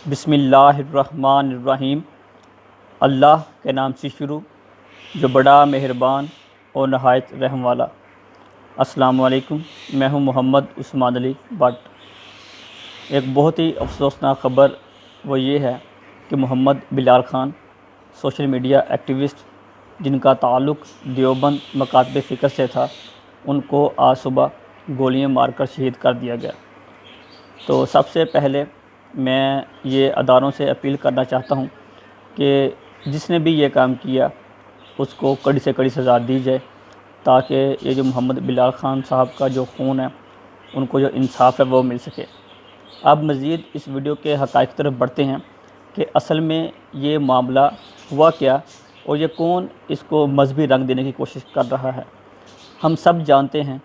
بسم اللہ الرحمن الرحیم۔ اللہ کے نام سے شروع جو بڑا مہربان اور نہایت رحم والا۔ السلام علیکم، میں ہوں محمد عثمان علی بٹ۔ ایک بہت ہی افسوسناک خبر وہ یہ ہے کہ محمد بلال خان سوشل میڈیا ایکٹیوسٹ جن کا تعلق دیوبند مکاتب فکر سے تھا، ان کو آج صبح گولیاں مار کر شہید کر دیا گیا۔ تو سب سے پہلے میں یہ اداروں سے اپیل کرنا چاہتا ہوں کہ جس نے بھی یہ کام کیا اس کو کڑی سے کڑی سزا دی جائے، تاکہ یہ جو محمد بلال خان صاحب کا جو خون ہے ان کو جو انصاف ہے وہ مل سکے۔ اب مزید اس ویڈیو کے حقائق طرف بڑھتے ہیں کہ اصل میں یہ معاملہ ہوا کیا اور یہ کون اس کو مذہبی رنگ دینے کی کوشش کر رہا ہے۔ ہم سب جانتے ہیں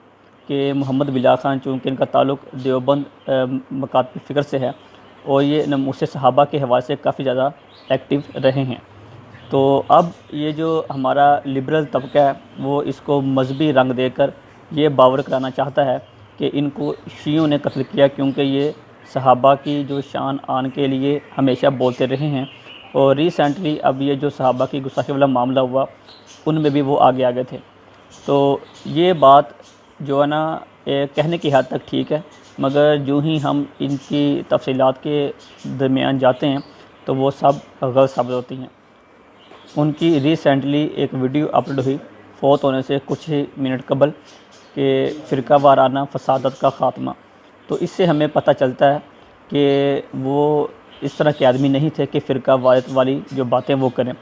کہ محمد بلال خان چونکہ ان کا تعلق دیوبند مکاتب فکر سے ہے اور یہ نموس صحابہ کے حوالے سے کافی زیادہ ایکٹیو رہے ہیں، تو اب یہ جو ہمارا لبرل طبقہ ہے وہ اس کو مذہبی رنگ دے کر یہ باور کرانا چاہتا ہے کہ ان کو شیعوں نے قتل کیا، کیونکہ یہ صحابہ کی جو شان آن کے لیے ہمیشہ بولتے رہے ہیں۔ اور ریسنٹلی اب یہ جو صحابہ کی گستاخی والا معاملہ ہوا ان میں بھی وہ آگے تھے، تو یہ بات جو ہے نا کہنے کی حد تک ٹھیک ہے، مگر جو ہی ہم ان کی تفصیلات کے درمیان جاتے ہیں تو وہ سب غلط ثابت ہوتی ہیں۔ ان کی ریسنٹلی ایک ویڈیو اپلوڈ ہوئی فوت ہونے سے کچھ ہی منٹ قبل کہ فرقہ وارانہ فسادت کا خاتمہ، تو اس سے ہمیں پتہ چلتا ہے کہ وہ اس طرح کے آدمی نہیں تھے کہ فرقہ واریت والی جو باتیں وہ کریں،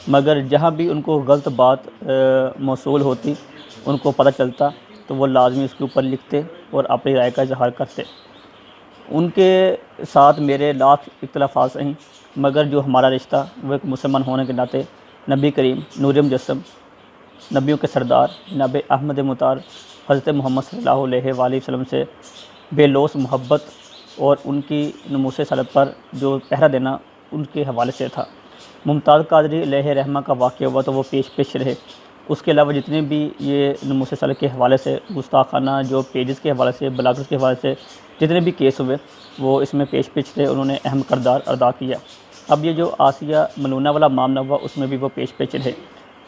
مگر جہاں بھی ان کو غلط بات موصول ہوتی ان کو پتہ چلتا تو وہ لازمی اس کے اوپر لکھتے اور اپنی رائے کا اظہار کرتے۔ ان کے ساتھ میرے لاکھ اختلافات ہیں، مگر جو ہمارا رشتہ وہ ایک مسلمان ہونے کے ناطے نبی کریم نور مجسم نبیوں کے سردار جناب احمد مطہر حضرت محمد صلی اللہ علیہ وآلہ وسلم سے بے لوث محبت اور ان کی نموس رسالت پر جو پہرا دینا ان کے حوالے سے تھا۔ ممتاز قادری علیہ رحمہ کا واقعہ ہوا تو وہ پیش رہے، اس کے علاوہ جتنے بھی یہ نموس رسالت کے حوالے سے گستاخانہ جو پیجز کے حوالے سے بلاگرز کے حوالے سے جتنے بھی کیس ہوئے وہ اس میں پیش تھے، انہوں نے اہم کردار ادا کیا۔ اب یہ جو آسیہ ملونہ والا معاملہ ہوا اس میں بھی وہ پیش رہے،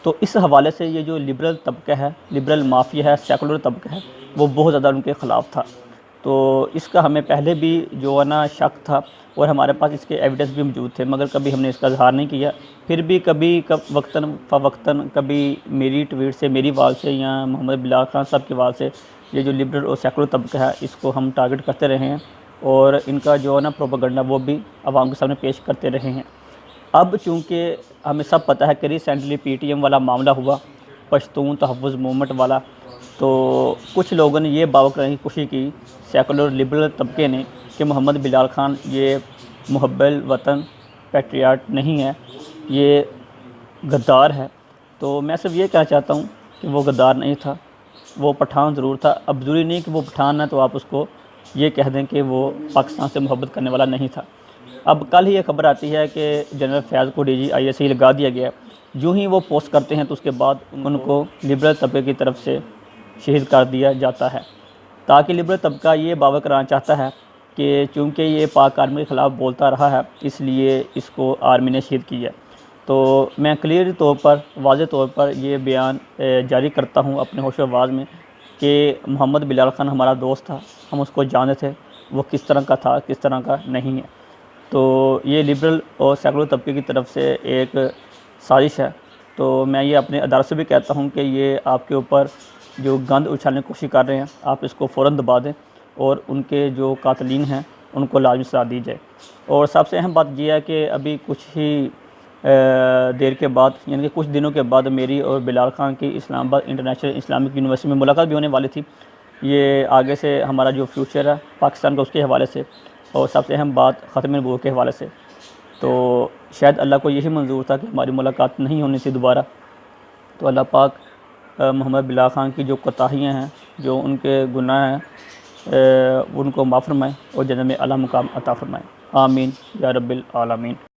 تو اس حوالے سے یہ جو لبرل طبقہ ہے، لبرل مافیا ہے، سیکولر طبقہ ہے، وہ بہت زیادہ ان کے خلاف تھا۔ تو اس کا ہمیں پہلے بھی جو ہے نا شک تھا اور ہمارے پاس اس کے ایویڈنس بھی موجود تھے، مگر کبھی ہم نے اس کا اظہار نہیں کیا۔ پھر بھی کبھی وقتاً فوقتاً کبھی میری ٹویٹ سے، میری وال سے یا محمد بلال خان صاحب کی وال سے یہ جو لبرل اور سیکولر طبقہ ہے اس کو ہم ٹارگٹ کرتے رہے ہیں اور ان کا جو ہے نا پروپیگنڈا وہ بھی عوام کے سامنے پیش کرتے رہے ہیں۔ اب چونکہ ہمیں سب پتہ ہے کہ ریسنٹلی پی ٹی ایم والا معاملہ ہوا، پشتون تحفظ موومنٹ والا، تو کچھ لوگوں نے یہ باور کرنے کی کوشش کی سیکولر لبرل طبقے نے کہ محمد بلال خان یہ محب الوطن پیٹریاٹ نہیں ہے، یہ غدار ہے۔ تو میں صرف یہ کہنا چاہتا ہوں کہ وہ غدار نہیں تھا، وہ پٹھان ضرور تھا۔ اب ضروری نہیں کہ وہ پٹھان ہے تو آپ اس کو یہ کہہ دیں کہ وہ پاکستان سے محبت کرنے والا نہیں تھا۔ اب کل ہی یہ خبر آتی ہے کہ جنرل فیاض کو DGI لگا دیا گیا ہے، جو ہی وہ پوسٹ کرتے ہیں تو اس کے بعد ان کو لبرل طبقے کی طرف سے شہید کر دیا جاتا ہے، تاکہ لبرل طبقہ یہ باور کرانا چاہتا ہے کہ چونکہ یہ پاک آرمی کے خلاف بولتا رہا ہے اس لیے اس کو آرمی نے شہید کیا ہے۔ تو میں کلیئر طور پر، واضح طور پر یہ بیان جاری کرتا ہوں اپنے ہوش و آواز میں کہ محمد بلال خان ہمارا دوست تھا، ہم اس کو جانتے تھے وہ کس طرح کا تھا، کس طرح کا نہیں ہے۔ تو یہ لبرل اور سیکولر طبقے کی طرف سے ایک سازش ہے، تو میں یہ اپنے ادارے سے بھی کہتا ہوں کہ یہ آپ کے اوپر جو گند اچھالنے کی کوشش کر رہے ہیں آپ اس کو فوراً دبا دیں اور ان کے جو قاتلین ہیں ان کو لازمی سزا دی جائے۔ اور سب سے اہم بات یہ ہے کہ ابھی کچھ ہی دیر کے بعد، یعنی کہ کچھ دنوں کے بعد میری اور بلال خان کی اسلام آباد انٹرنیشنل اسلامک یونیورسٹی میں ملاقات بھی ہونے والی تھی۔ یہ آگے سے ہمارا جو فیوچر ہے پاکستان کا اس کے حوالے سے، اور سب سے اہم بات ختم نبوت کے حوالے سے، تو شاید اللہ کو یہی منظور تھا کہ ہماری ملاقات نہیں ہونی تھی دوبارہ۔ تو اللہ پاک محمد بلال خان کی جو کوتاہیاں ہیں، جو ان کے گناہ ہیں، ان کو معاف فرمائیں اور جنت میں اعلیٰ مقام عطا فرمائیں۔ آمین یا رب العالمین۔